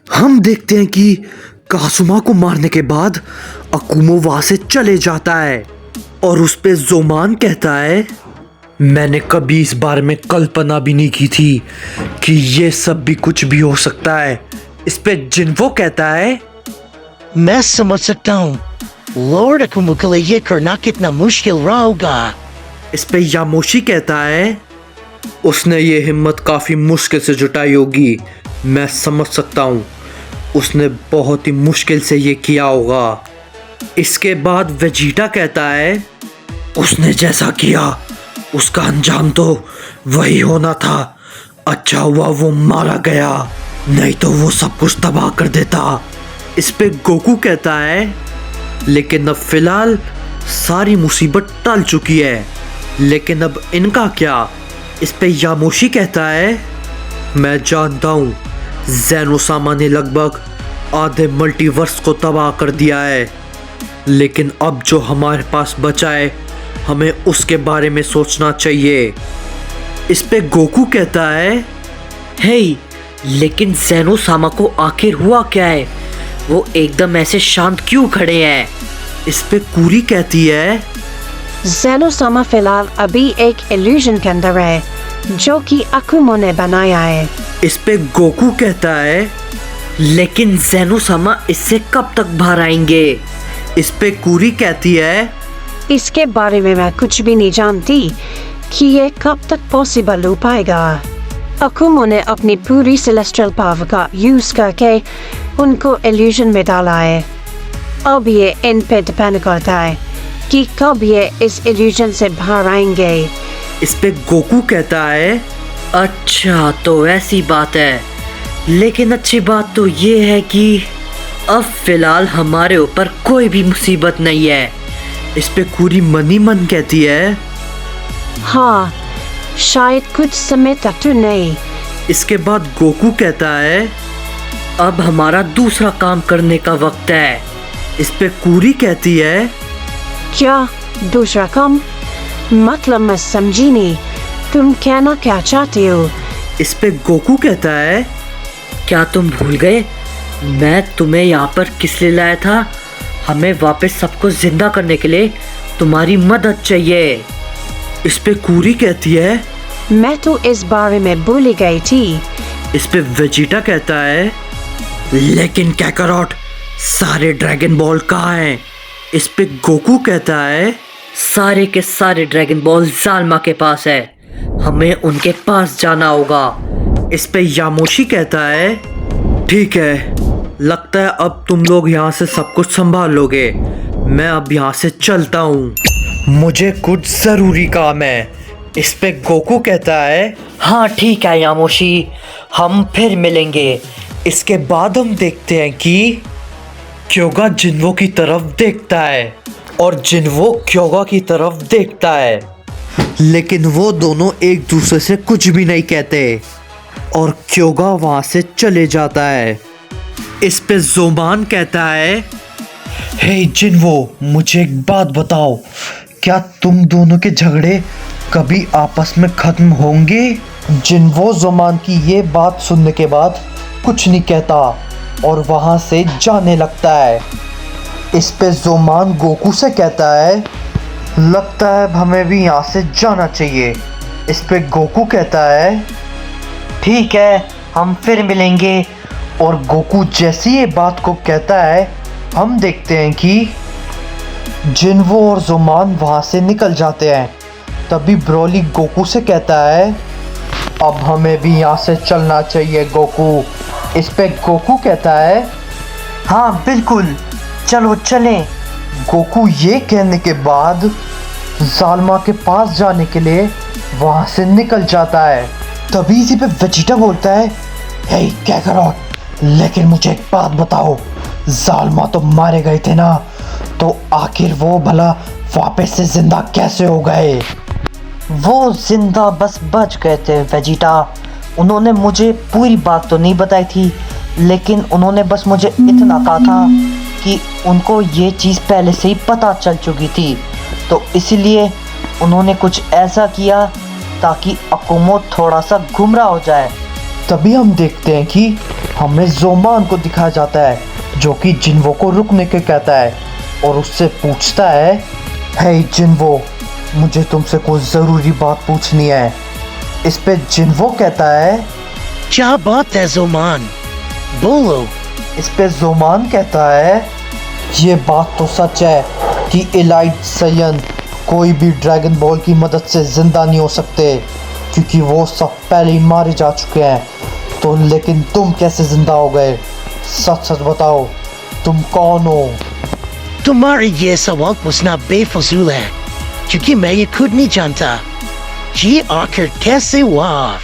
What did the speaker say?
हम देखते हैं कि कासुमा को मारने के बाद अकुमो वहां से चले जाता है और उस पे जोमान कहता है, मैंने कभी इस बारे में कल्पना भी नहीं की थी कि ये सब भी कुछ भी हो सकता है। इस पे जिन्वो कहता है, मैं समझ सकता हूँ, लॉर्ड अकुमो के लिए ये करना कितना मुश्किल रहा होगा। इस पे यामोशी कहता है, उसने ये हिम्मत काफी मुश्किल से जुटाई होगी, मैं समझ सकता हूँ, उसने बहुत ही मुश्किल से ये किया होगा। इसके बाद वेजिटा कहता है, उसने जैसा किया उसका अंजाम तो वही होना था, अच्छा हुआ वो मारा गया, नहीं तो वो सब कुछ तबाह कर देता। इस पे गोकू कहता है, लेकिन अब फिलहाल सारी मुसीबत टल चुकी है, लेकिन अब इनका क्या। इस पे यामोशी कहता है, मैं जानता हूँ ज़ेनोसामा ने लगभग आधे मल्टीवर्स को तबाह कर दिया है, लेकिन अब जो हमारे पास बचा है हमें उसके बारे में सोचना चाहिए। इस पे गोकू कहता है, हे लेकिन ज़ेनोसामा को आखिर हुआ क्या है, वो एकदम ऐसे शांत क्यों खड़े हैं। इस पे कुरी कहती है, ज़ेनोसामा फिलहाल अभी एक इल्यूजन के अंदर है जो कि अकुमो ने बनाया है। इस पे गोकू कहता है, लेकिन ज़ेनोसामा इससे कब तक बाहर आएंगे। इस पे कुरी कहती है, इसके बारे में मैं कुछ भी नहीं जानती कि ये कब तक पॉसिबल हो पाएगा। अकुमो ने अपनी पूरी सेलेस्टियल पावर का यूज करके उनको इल्यूजन में डाला है। अब ये इन पे डिपेंड करता है कि कब ये इस इल्यूजन से बाहर आएंगे। इस पे गोकू कहता है, अच्छा तो ऐसी बात है, लेकिन अच्छी बात तो ये है कि अब फिलहाल हमारे ऊपर कोई भी मुसीबत नहीं है। इस पे कुरी मनी मन कहती है, हाँ शायद कुछ समय तक तो नहीं। इसके बाद गोकू कहता है, अब हमारा दूसरा काम करने का वक्त है। इस पे कुरी कहती है, क्या दूसरा काम, मतलब मैं समझी नहीं, तुम कहना क्या चाहते हो। इस पे गोकू कहता है, क्या तुम भूल गए मैं तुम्हें यहाँ पर किस लिए लाया था। हमें वापस सबको जिंदा करने के लिए तुम्हारी मदद चाहिए। इस पे कुरी कहती है, मैं तो इस बारे में भूल गई थी। इस पे वेजिटा कहता है, लेकिन कैकारोट सारे ड्रैगन बॉल कहाँ हैं। इस पे गोकू कहता है, सारे के सारे ड्रैगन बॉल ज़ाल्मा के पास है, हमें उनके पास जाना होगा। इस पे यामोशी कहता है, ठीक है, लगता है अब तुम लोग यहाँ से सब कुछ संभाल लोगे, मैं अब यहाँ से चलता हूँ, मुझे कुछ ज़रूरी काम है। इस पे गोकू कहता है, हाँ ठीक है यामोशी, हम फिर मिलेंगे। इसके बाद हम देखते हैं कि क्योगा जिन्वो की तरफ देखता है और जिन्वो क्योगा की तरफ देखता है, लेकिन वो दोनों एक दूसरे से कुछ भी नहीं कहते और क्योगा वहां से चले जाता है। इस पे जोमान कहता है, हे जिन्वो, मुझे एक बात बताओ, क्या तुम दोनों के झगड़े कभी आपस में खत्म होंगे। जिन्वो जोमान की ये बात सुनने के बाद कुछ नहीं कहता और वहां से जाने लगता है। इस पे जोमान गोकू से कहता है, लगता है हमें भी यहाँ से जाना चाहिए। इस पे गोकू कहता है, ठीक है, हम फिर मिलेंगे। और गोकू जैसी ये बात को कहता है, हम देखते हैं कि जिन्वो और जोमान वहाँ से निकल जाते हैं। तभी ब्रोली गोकू से कहता है, अब हमें भी यहाँ से चलना चाहिए गोकू। इस पे गोकू कहता है, हाँ बिल्कुल, चलो चलें। गोकू ये कहने के बाद ज़ाल्मा के पास जाने के लिए वहाँ से निकल जाता है। तभी इसी पे वेजिटा बोलता है, हे कैकारोट, लेकिन मुझे एक बात बताओ, ज़ाल्मा तो मारे गए थे ना, तो आखिर वो भला वापस से जिंदा कैसे हो गए। वो जिंदा बस बच गए थे वेजिटा, उन्होंने मुझे पूरी बात तो नहीं बताई थी, लेकिन उन्होंने बस मुझे इतना कहा था कि उनको ये चीज़ पहले से ही पता चल चुकी थी, तो इसीलिए उन्होंने कुछ ऐसा किया ताकि अकुमो थोड़ा सा गुमराह हो जाए। तभी हम देखते हैं कि हमें जोमान को दिखाया जाता है जो कि जिन्वो को रुकने के कहता है और उससे पूछता है, हे जिन्वो, मुझे तुमसे कोई ज़रूरी बात पूछनी है। इस पे जिन्वो कहता है, क्या बात है जोमान? बोलो। इस पे जोमान कहता है, ये बात तो सच है कि एलाइट सयन कोई भी ड्रैगन बॉल की मदद से जिंदा नहीं हो सकते क्योंकि वो सब पहले ही मारे जा चुके हैं। तो लेकिन तुम कैसे जिंदा हो गए? सच सच बताओ, तुम कौन हो? तुम्हारे ये सवाल पूछना बेफजूल है क्योंकि मैं ये खुद नहीं जानता। ये आखिर कैसे हुआ?